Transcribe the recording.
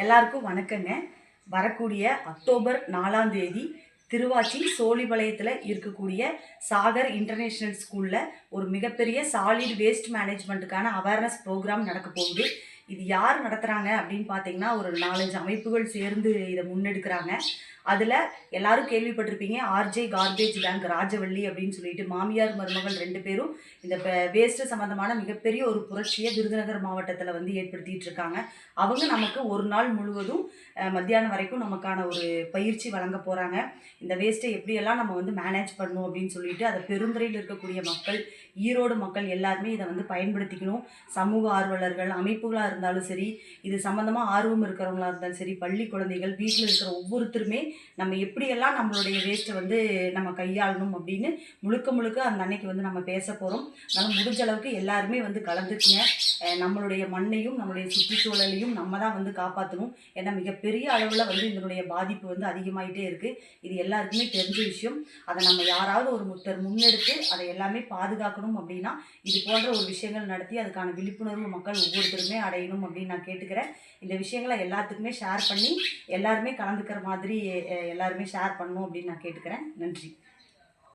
எல்லாருக்கும் வணக்கங்க. வரக்கூடிய அக்டோபர் 4ஆம் தேதி திருவாச்சி சோழிபாளையத்தில் இருக்கக்கூடிய சாகர் இன்டர்நேஷ்னல் ஸ்கூலில் ஒரு மிகப்பெரிய சாலிட் வேஸ்ட் மேனேஜ்மெண்ட்டுக்கான அவேர்னஸ் ப்ரோக்ராம் நடக்க போகுது. இது யார் நடத்துகிறாங்க அப்படின்னு பார்த்தீங்கன்னா, ஒரு 4-5 அமைப்புகள் சேர்ந்து இதை முன்னெடுக்கிறாங்க. அதில் எல்லாரும் கேள்விப்பட்டிருப்பீங்க, ஆர்ஜே கார்பேஜ் பேங்க் ராஜவள்ளி அப்படின்னு சொல்லிட்டு மாமியார் மருமகள் 2 பேரும் இந்த வேஸ்ட்டு சம்மந்தமான மிகப்பெரிய ஒரு புரட்சியை விருதுநகர் மாவட்டத்தில் வந்து ஏற்படுத்திகிட்டு இருக்காங்க. அவங்க நமக்கு ஒரு நாள் முழுவதும் மத்தியானம் வரைக்கும் நமக்கான ஒரு பயிற்சி வழங்க போகிறாங்க. இந்த வேஸ்ட்டை எப்படியெல்லாம் நம்ம வந்து மேனேஜ் பண்ணணும் அப்படின்னு சொல்லிட்டு அதை பெருந்துறையில் இருக்கக்கூடிய மக்கள், ஈரோடு மக்கள் எல்லாருமே இதை வந்து பயன்படுத்திக்கணும். சமூக ஆர்வலர்கள், அமைப்புகளாக இருந்தாலும் சரி, இது சம்மந்தமாக ஆர்வம் இருக்கிறவங்களா இருந்தாலும் சரி, பள்ளி குழந்தைகள், வீட்டில் இருக்கிற ஒவ்வொருத்தருமே நம்ம எப்படியெல்லாம் நம்மளுடைய வேஸ்ட்டை வந்து நம்ம கையாளணும் அப்படின்னு முழுக்க அந்த அன்னைக்கு வந்து நம்ம பேச போகிறோம். அதனால் முடிஞ்ச அளவுக்கு எல்லாருமே வந்து கலந்துக்குங்க. நம்மளுடைய மண்ணையும் நம்மளுடைய சுற்றுச்சூழலையும் நம்ம தான் வந்து காப்பாற்றணும். ஏன்னா மிகப்பெரிய அளவில் வந்து இதனுடைய பாதிப்பு வந்து அதிகமாகிட்டே இருக்குது. இது எல்லாருக்குமே தெரிஞ்ச விஷயம். அதை நம்ம யாராவது ஒரு முன்னெடுத்து அதை எல்லாமே பாதுகாக்கணும் அப்படின்னா இது போன்ற ஒரு விஷயங்கள் நடத்தி அதுக்கான விழிப்புணர்வு மக்கள் ஒவ்வொருத்தருமே அடையணும் அப்படின்னு நான் கேட்டுக்கிறேன். இந்த விஷயங்களை எல்லாத்துக்குமே ஷேர் பண்ணி எல்லாருமே கலந்துக்கிற மாதிரி எல்லாருமே ஷேர் பண்ணணும் அப்படின்னு நான் கேட்டுக்கிறேன். நன்றி.